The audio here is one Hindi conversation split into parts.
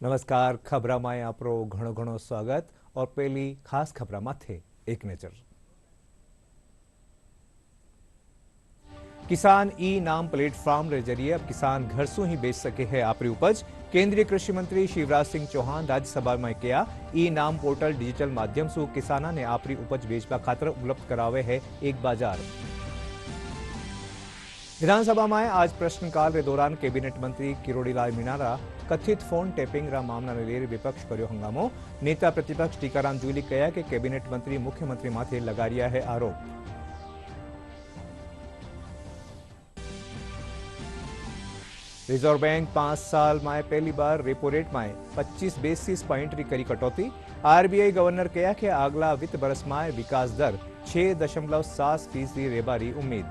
નમસ્કાર ખબરામાં આપણો ઘણો ઘણો સ્વાગત और पहली खास खबराમાં थे एक नजर। किसान ई नाम प्लेटफॉर्म के जरिए अब किसान घर से ही बेच सके है आपरी उपज। केंद्रीय कृषि मंत्री शिवराज सिंह चौहान राज्यसभा में कहा ई नाम पोर्टल डिजिटल माध्यम से किसाना ने आपरी उपज बेचवा खातर उपलब्ध करावे है एक बाजार। विधानसभा में आज प्रश्नकाल के दौरान कैबिनेट मंत्री किरोड़ीलाल मीणा कथित फोन टेपिंग मामला ने लेर विपक्ष कर्यो हंगामो। नेता प्रतिपक्ष टीकाराम जूली कहा कि कैबिनेट मंत्री मुख्यमंत्री माथे लगारिया है आरोप। रिजर्व बैंक 5 साल में पहली बार रेपो रेट में 25 बेसिस पॉइंट की करी कटौती। आरबीआई गवर्नर कहा कि अगला वित्त वर्ष में विकास दर 6.7% रेबारी उम्मीद।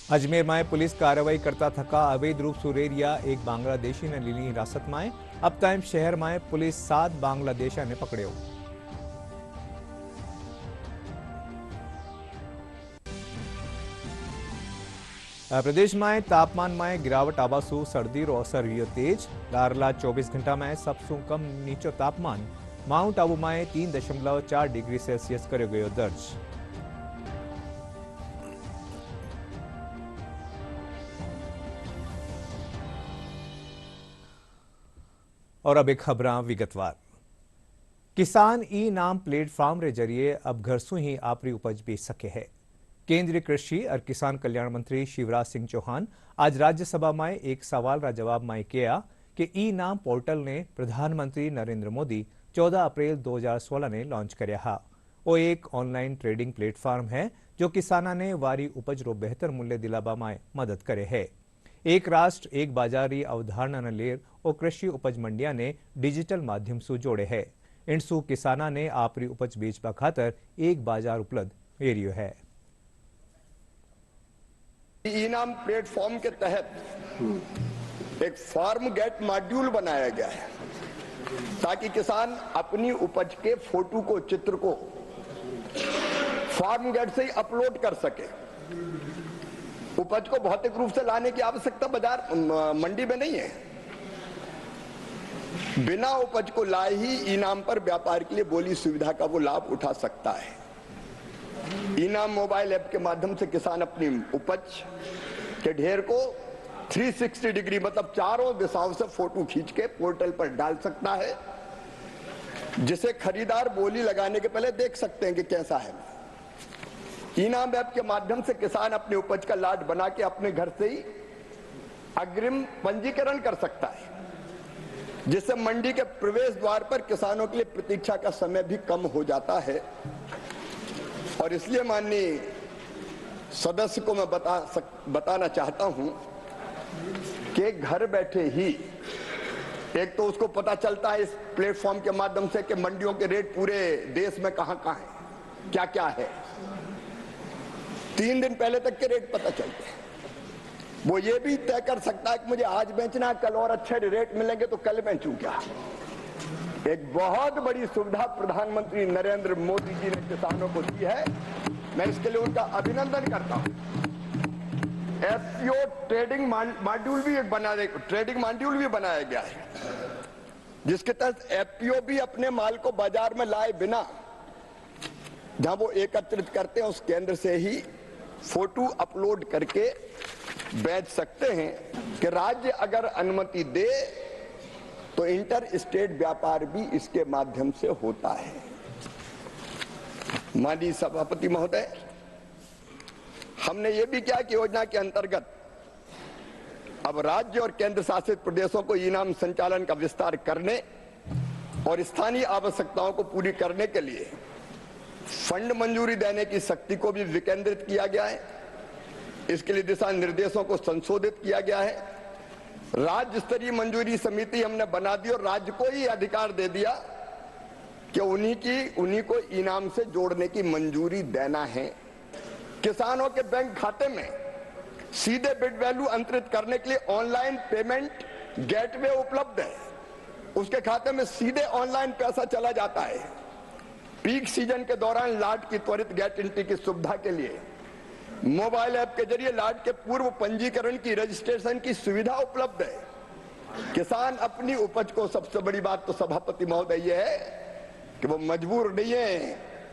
अजमेर में पुलिस कार्रवाई करता थका अवैध रूप से रेरिया एक बांग्लादेशी ने लीली हिरासत में। अब तक शहर में पुलिस 7 बांग्लादेशी ने पकड़ो। प्रदेश में तापमान में गिरावट आवासु सर्दी रो असर हुई तेज। लारला 24 घंटा में सबसे कम नीचो तापमान माउंट आबू में 3.4 डिग्री सेल्सियस करो गयो दर्ज। और अब एक खबर विगतवार। किसान ई नाम प्लेटफॉर्म के जरिए अब घर से ही आपरी उपज बेच सके है। केंद्रीय कृषि और किसान कल्याण मंत्री शिवराज सिंह चौहान आज राज्यसभा में एक सवाल का जवाब में कहा कि ई नाम पोर्टल ने प्रधानमंत्री नरेंद्र मोदी 14 अप्रैल 2016 ने लॉन्च कराया। वो एक ऑनलाइन ट्रेडिंग प्लेटफॉर्म है जो किसाना ने वारी उपज रो बेहतर मूल्य दिलाबा में मदद करे है। एक राष्ट्र एक बाजारी अवधारणा ने लेर और कृषि उपज मंडिया ने डिजिटल माध्यम से जोड़े है। इनसु किसाना ने आपरी उपज बेचवा खातर एक बाजार उपलब्ध एरियो है। इनाम प्लेटफॉर्म के तहत एक फार्म गेट मॉड्यूल बनाया गया है ताकि किसान अपनी उपज के फोटो को, चित्र को फार्म गेट से ही अपलोड कर सके। उपज को भौतिक रूप से लाने की आवश्यकता बाजार मंडी में नहीं है। बिना उपज को लाए ही इनाम पर व्यापार के लिए बोली सुविधा का वो लाभ उठा सकता है। इनाम मोबाइल ऐप के माध्यम से किसान अपनी उपज के ढेर को 360 डिग्री मतलब चारों दिशाओं से फोटो खींच के पोर्टल पर डाल सकता है, जिसे खरीदार बोली लगाने के पहले देख सकते हैं कि कैसा है। इनाम ऐप के माध्यम से किसान अपनी उपज का लाट बना के अपने घर से ही अग्रिम पंजीकरण कर सकता है, जिससे मंडी के प्रवेश द्वार पर किसानों के लिए प्रतीक्षा का समय भी कम हो जाता है। और इसलिए माननीय सदस्य को मैं बताना चाहता हूं कि घर बैठे ही एक तो उसको पता चलता है इस प्लेटफॉर्म के माध्यम से कि मंडियों के रेट पूरे देश में कहां-कहां है, क्या-क्या है। 3 दिन पहले तक के रेट पता चलते हैं। वो ये भी तय कर सकता है कि मुझे आज बेचना, कल और अच्छे रेट मिलेंगे तो कल बेचूं क्या। एक बहुत बड़ी सुविधा प्रधानमंत्री नरेंद्र मोदी जी ने किसानों को दी है। मैं इसके लिए उनका अभिनंदन करता हूं। एफपीओ ट्रेडिंग मॉड्यूल भी बनाया गया है, जिसके तहत एफपीओ भी अपने माल को बाजार में लाए बिना जहां वो एकत्रित करते हैं उस केंद्र से ही फोटो अपलोड करके बेच सकते हैं कि राज्य अगर अनुमति दे तो इंटर स्टेट व्यापार भी इसके माध्यम से होता है। माननीय सभापति महोदय, हमने ये भी किया कि योजना के अंतर्गत अब राज्य और केंद्र शासित प्रदेशों को इनाम संचालन का विस्तार करने और स्थानीय आवश्यकताओं को पूरी करने के लिए फंड मंजूरी देने की शक्ति को भी विकेंद्रित किया गया है। इसके लिए दिशा निर्देशों को संशोधित किया गया है। राज्य स्तरीय मंजूरी समिति हमने बना दी और राज्य को ही अधिकार दे दिया कि उन्हीं को इनाम से जोड़ने की मंजूरी देना है। किसानों के बैंक खाते में सीधे बिड वैल्यू अंतरित करने के लिए ऑनलाइन पेमेंट गेटवे उपलब्ध है। उसके खाते में सीधे ऑनलाइन पैसा चला जाता है। पीक सीजन के दौरान लाट की त्वरित गेट एंट्री की सुविधा के लिए मोबाइल ऐप के जरिए लाट के पूर्व पंजीकरण की रजिस्ट्रेशन की सुविधा उपलब्ध है। किसान अपनी उपज को, सबसे बड़ी बात तो सभापति महोदय ये है कि वो मजबूर नहीं है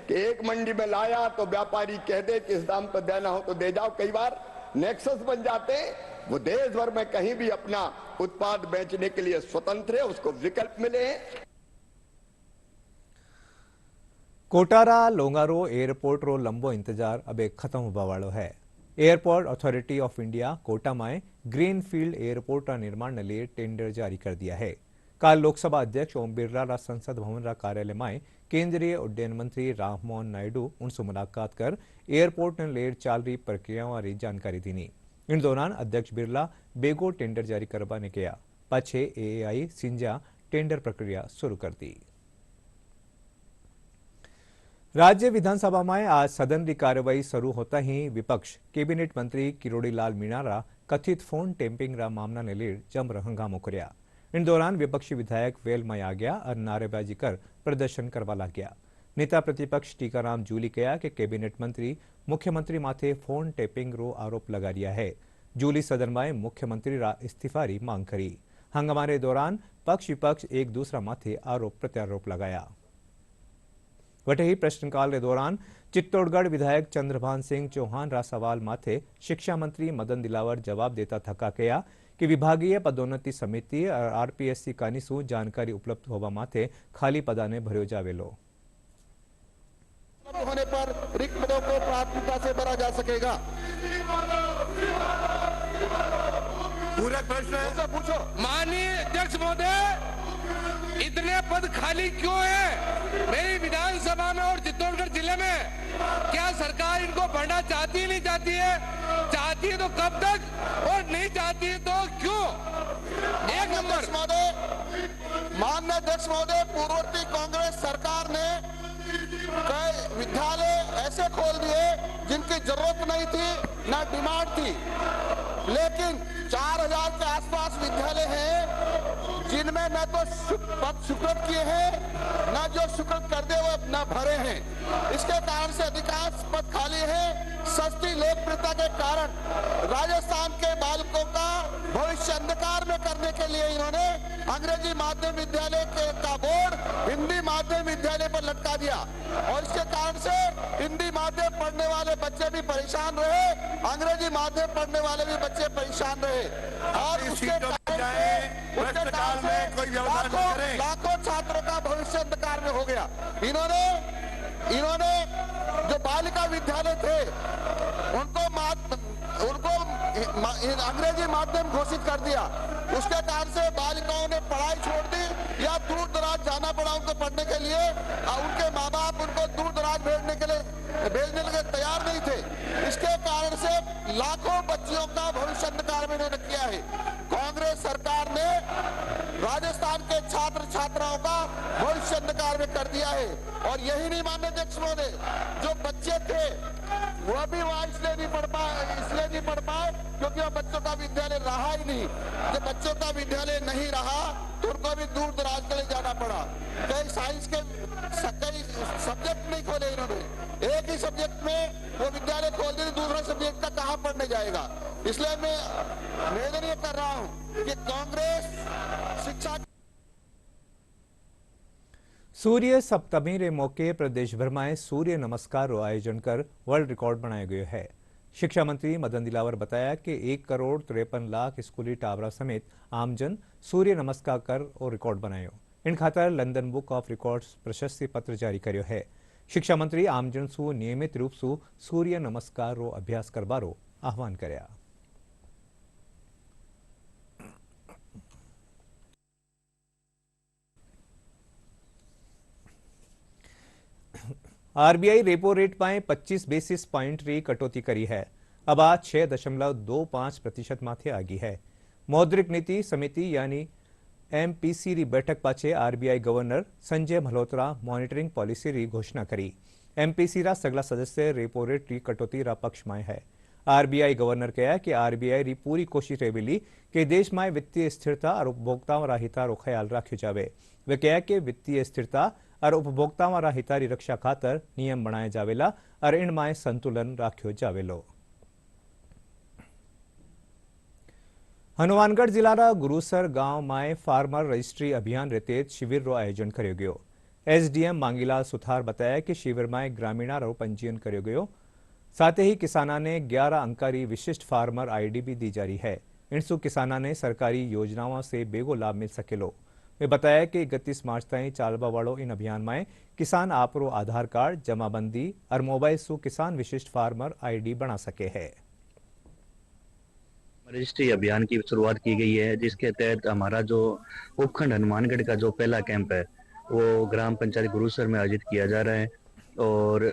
कि एक मंडी में लाया तो व्यापारी कह दे कि इस दाम पर देना हो तो दे जाओ। कई बार नेक्सस बन जाते हैं, वो देश भर में कहीं भी अपना उत्पाद बेचने के लिए स्वतंत्र है, उसको विकल्प मिले हैं। कोटारा लोंगारो एयरपोर्ट रो लंबो इंतजार अब खत्म होवा वाळो है। Airport authority of India quota में ग्रीन फील्ड एयरपोर्ट निर्माण ने लिए टेंडर जारी कर दिया है। काल लोकसभा अध्यक्ष ओम बिरला संसद भवन कार्यालय में केंद्रीय उड्डयन मंत्री राममोहन नायडू उनसे मुलाकात कर एयरपोर्ट ने लेर चाल रही प्रक्रियाओं वाली जानकारी दी। इन दौरान अध्यक्ष बिरला बेगो टेंडर जारी करने कहा, पछे एएआई सिंजा टेंडर प्रक्रिया शुरू कर दी। राज्य विधानसभा में आज सदन की कार्यवाही शुरू होता ही विपक्ष कैबिनेट मंत्री किरोड़ीलाल मीणा कथित फोन टेम्पिंग मामला ने लेर जमर हंगामो कर्या। इन दौरान विपक्षी विधायक वेल में आ गया और नारेबाजी कर प्रदर्शन करवा लग्या। नेता प्रतिपक्ष टीकाराम जूली कहा कि कैबिनेट मंत्री मुख्यमंत्री माथे फोन टेपिंग रो आरोप लगा रिया है। जूली सदन में मुख्यमंत्री इस्तीफा की मांग करी। हंगामा के दौरान पक्ष विपक्ष एक दूसरा माथे आरोप प्रत्यारोप लगाया। वटे ही प्रश्नकाल के दौरान चित्तौड़गढ़ विधायक चंद्रभान सिंह चौहान रा सवाल माथे शिक्षा मंत्री मदन दिलावर जवाब देता थका कहा कि विभागीय पदोन्नति समिति और आरपीएससी कानीसु जानकारी उपलब्ध होवा माथे खाली पदा ने भर्यो जावेलो। होने पर रिक्त पदों को प्राथमिकता से भरा जा सकेगा। पूरा प्रश्न पूछो। माननीय अध्यक्ष महोदय, इतने पद खाली क्यों है मेरी विधानसभा में और चित्तौड़गढ़ जिले में? क्या सरकार इनको भरना चाहती है, नहीं चाहती है? चाहती है तो कब तक, और नहीं चाहती है तो क्यों? एक नंबर माननीय अध्यक्ष महोदय, पूर्ववर्ती कांग्रेस सरकार ने कई विद्यालय ऐसे खोल दिए जिनकी जरूरत नहीं थी, ना डिमांड थी, लेकिन 4000 के आसपास विद्यालय हैं जिनमें न तो पद स्वीकृत किए हैं, न जो स्वीकृत कर दे वो न भरे हैं। इसके कारण से अधिकांश पद खाली हैं। सस्ती लोकप्रियता के कारण राजस्थान के बालकों का भविष्य अंधकार में करने के लिए इन्होंने अंग्रेजी माध्यम विद्यालय का बोर्ड हिंदी माध्यम विद्यालय पर लटका दिया, और इसके कारण से हिंदी माध्यम पढ़ने वाले बच्चे भी परेशान रहे, अंग्रेजी माध्यम पढ़ने वाले भी बच्चे परेशान रहे, और उसके कारण से लाखों छात्रों का भविष्य अंधकार में हो गया। इन्होंने जो बालिका विद्यालय थे उनको अंग्रेजी माध्यम घोषित कर दिया। उसके कारण से बालिकाओं ने पढ़ाई छोड़ दी या दूर दराज जाना पड़ा उनको पढ़ने के लिए, और उनके माँ बाप उनको दूर दराज भेजने के लिए तैयार नहीं थे। इसके कारण से लाखों बच्चियों का भविष्य अंधकार में इन्होंने किया है। कांग्रेस सरकार ने राजस्थान के छात्र छात्राओं का भविष्य अंधकार में कर दिया है। और यही नहीं माननीय अध्यक्ष महोदय, जो बच्चे थे वह भी वहां इसलिए नहीं पढ़ पाए क्योंकि वह बच्चों का विद्यालय रहा ही नहीं। जब बच्चों का विद्यालय नहीं रहा तो उनको भी दूर दराज के लिए जाना पड़ा। कई साइंस के कई सब्जेक्ट नहीं खोले इन्होंने, एक ही सब्जेक्ट में वो विद्यालय खोल दिए, दूसरा सब्जेक्ट का कहां पढ़ने जाएगा। इसलिए मैं निवेदन ये कर रहा हूं कि कांग्रेस शिक्षा सूर्य सप्तमी रे मौके प्रदेश भर में सूर्य नमस्कार रो आयोजन कर वर्ल्ड रिकॉर्ड बनाया गया है। शिक्षा मंत्री मदन दिलावर बताया कि 1,53,00,000 स्कूली टावरा समेत आमजन सूर्य नमस्कार कर और रिकॉर्ड बनायो। इन खातर लंदन बुक ऑफ रिकॉर्ड्स प्रशस्ति पत्र जारी कर्यो है। शिक्षा मंत्री आमजन सु नियमित रूप से सूर्य नमस्कार रो अभ्यास करवारो आह्वान कर्या। आरबीआई रेपो रेट में 25 बेसिस पॉइंट री कटौती करी है। अब आज 6.25% माथे आगी है। मौद्रिक नीति समिति यानी एमपीसी री बैठक पाछे RBI governor Sanjay Malhotra monitoring policy री घोषणा करी। एमपीसी रा सगला सदस्य रेपो रेट री कटौती रा पक्ष में है। आरबीआई गवर्नर कहा कि आरबीआई री पूरी कोशिश रहेली कि देश में वित्तीय स्थिरता और उपभोक्ताओं रा हिता रो ख्याल रखो जावे। वे कहा कि वित्तीय स्थिरता और उपभोक्ताओं रा हिता री रक्षा खातर नियम बनाए जावेला और इनमें संतुलन राख्यो जावेलो। હનુમાનગઢ જિલ્લાના ગુરુસર ગામમાં ફાર્મર રજિસ્ટ્રી અભિયાન રેતેજ શિબિરનો આયોજન કર્યો ગયો। एसडीएम मांगीलाल सुथार बताया कि शिविर में ग्रामीणों पंजीयन કર્યો ગયો। साथ ही किसानों ने 11 अंकारी विशिष्ट फार्मर आईडी भी दी जा रही है। इनसे किसानों ने सरकारी योजनाओं से बेगो लाभ मिल सकेलो। वे बताया कि 31 मार्च तक चालवा वालों इन अभियान में किसान आपरो आधार कार्ड जमाबंदी और मोबाइल से किसान विशिष्ट फार्मर आईडी बना सके है। रजिस्ट्री अभियान की शुरुआत की गई है, जिसके तहत हमारा जो उपखंड हनुमानगढ़ का जो पहला कैंप है वो ग्राम पंचायत गुरुसर में आयोजित किया जा रहा है। और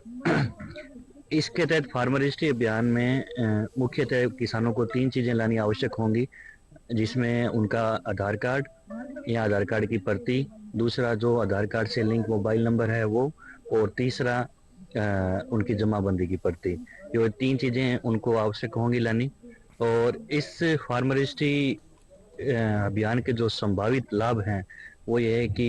इसके तहत फार्मर रजिस्ट्री अभियान में मुख्यतः किसानों को 3 चीज़ें लानी आवश्यक होंगी, जिसमें उनका आधार कार्ड या आधार कार्ड की प्रति, दूसरा जो आधार कार्ड से लिंक मोबाइल नंबर है वो, और तीसरा उनकी जमाबंदी की प्रति। ये 3 चीज़ें उनको आवश्यक होंगी लानी। और इस फार्मर रजिस्ट्री अभियान के जो संभावित लाभ हैं वो ये है कि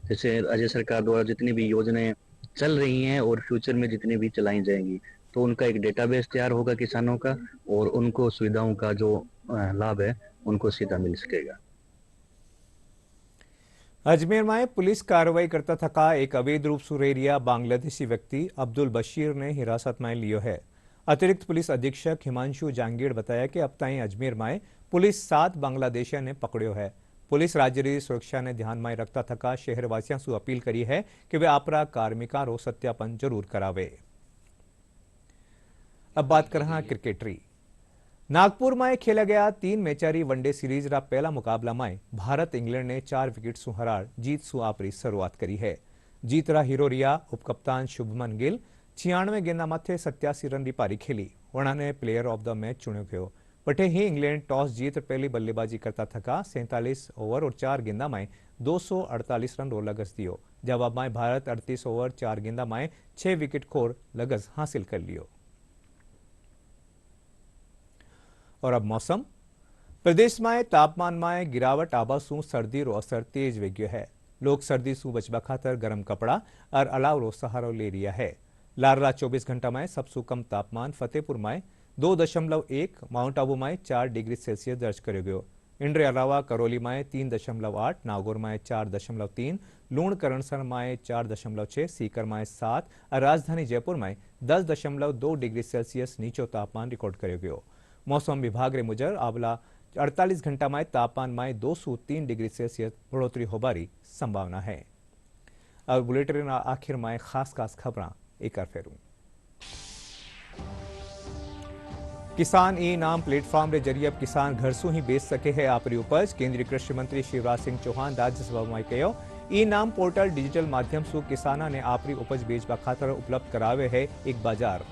जैसे राज्य सरकार द्वारा जितनी भी योजनाएं चल रही हैं और फ्यूचर में जितनी भी चलाई जाएंगी तो उनका एक डेटाबेस तैयार होगा किसानों का, और उनको सुविधाओं का जो लाभ है उनको सीधा मिल सकेगा। अजमेर में पुलिस कार्रवाई करता थका एक अवैध रूप से रह रहा बांग्लादेशी व्यक्ति अब्दुल बशीर ने हिरासत में लियो है। अतिरिक्त पुलिस अधीक्षक हिमांशु जांगीड़ बताया कि अब तक अजमेर में पुलिस 7 बांग्लादेशियों ने पकड़ो है। पुलिस राज्य की सुरक्षा ने ध्यान में रखता थका शहरवासियों से अपील करी है कि वे आपरा कार्मिकों रो सत्यापन जरूर करावे। अब बात करें क्रिकेटरी। नागपुर में खेला गया 3 मैचारी वनडे सीरीज रा पहला मुकाबला में भारत इंग्लैंड ने 4 विकेट से हरार जीत से आपरी शुरुआत करी है। जीत रा हीरो रिया उपकप्तान शुभमन गिल 96 गेंदा माथे 87 रन की पारी खेली। वणाने प्लेयर ऑफ द मैच चुन्यो गयो। पटे ही इंग्लैंड टॉस जीत पहली बल्लेबाजी करता थका 47 ओवर और 4 गेंदा में 248 रन रो लगस दियो। जवाब में भारत 38 ओवर 4 गेंदा में 6 विकेट खोर लगस हासिल कर लियो। और अब मौसम। प्रदेश में तापमान में गिरावट आबा सु सर्दी रो असर तेज वेग्यो है। लोग सर्दी सु बचवा खातर गर्म कपड़ा और अलाव रो सहारो ले रिया है। लारला 24 घंटा में सबसे कम तापमान फतेहपुर में 2.1, माउंट आबू में 4 डिग्री सेल्सियस दर्ज करो गयो। इनरे अलावा करौली में 3.8, नागौर में 4.3, लूण करणसर में 4.6, सीकर में 7 और राजधानी जयपुर में 10.2 डिग्री सेल्सियस नीचो तापमान रिकॉर्ड करो गयो। मौसम विभाग रे मुजब आवला 48 घंटा में तापमान में 2 से 3 डिग्री सेल्सियस बढ़ोतरी होबारी संभावना है। अब बुलेटिन आखिर में खास खबरां एक बार फेरूं। किसान ई नाम प्लेटफॉर्म के जरिए अब किसान घर से ही बेच सके है आपरी उपज। केंद्रीय कृषि मंत्री शिवराज सिंह चौहान राज्यसभा में कहो, ई नाम पोर्टल डिजिटल माध्यम से किसानों ने आपरी उपज बेचवा खातर उपलब्ध करावे है एक बाजार।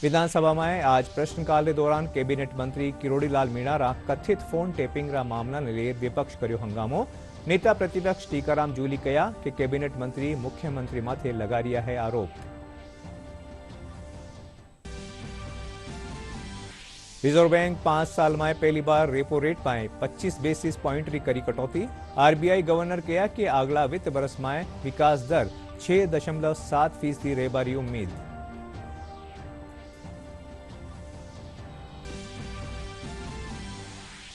विधानसभा में आज प्रश्नकाल के दौरान कैबिनेट मंत्री किरोड़ीलाल मीणा कथित फोन टेपिंग रा मामला ने लिए विपक्ष कर्यो हंगामो। नेता प्रतिपक्ष टीकाराम जूली कहा कि कैबिनेट मंत्री मुख्यमंत्री माथे लगा रिया है आरोप। रिजर्व बैंक 5 साल में पहली बार रेपो रेट में 25 बेसिस पॉइंट री करी कटौती। आरबीआई गवर्नर कहा कि अगला वित्त वर्ष में विकास दर 6.7% रहेबारी उम्मीद।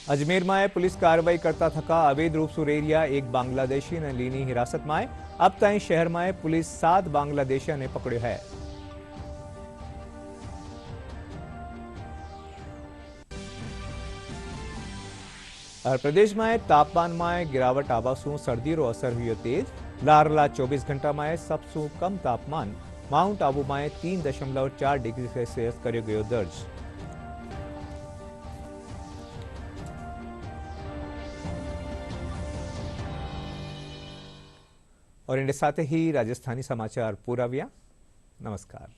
अजमेर में पुलिस कार्रवाई करता थका अवैध रूप से रह रहा एक बांग्लादेशी ने लीनी हिरासत में। अब तक शहर में पुलिस 7 बांग्लादेशियों ने पकड़ो है। और प्रदेश में तापमान में गिरावट आवा सु सर्दी रो असर हुई तेज। लारला 24 घंटा में सबसे कम तापमान माउंट आबू में 3.4 डिग्री सेल्सियस करो गयो दर्ज। और इनके साथ ही राजस्थानी समाचार पूरा हुआ। नमस्कार।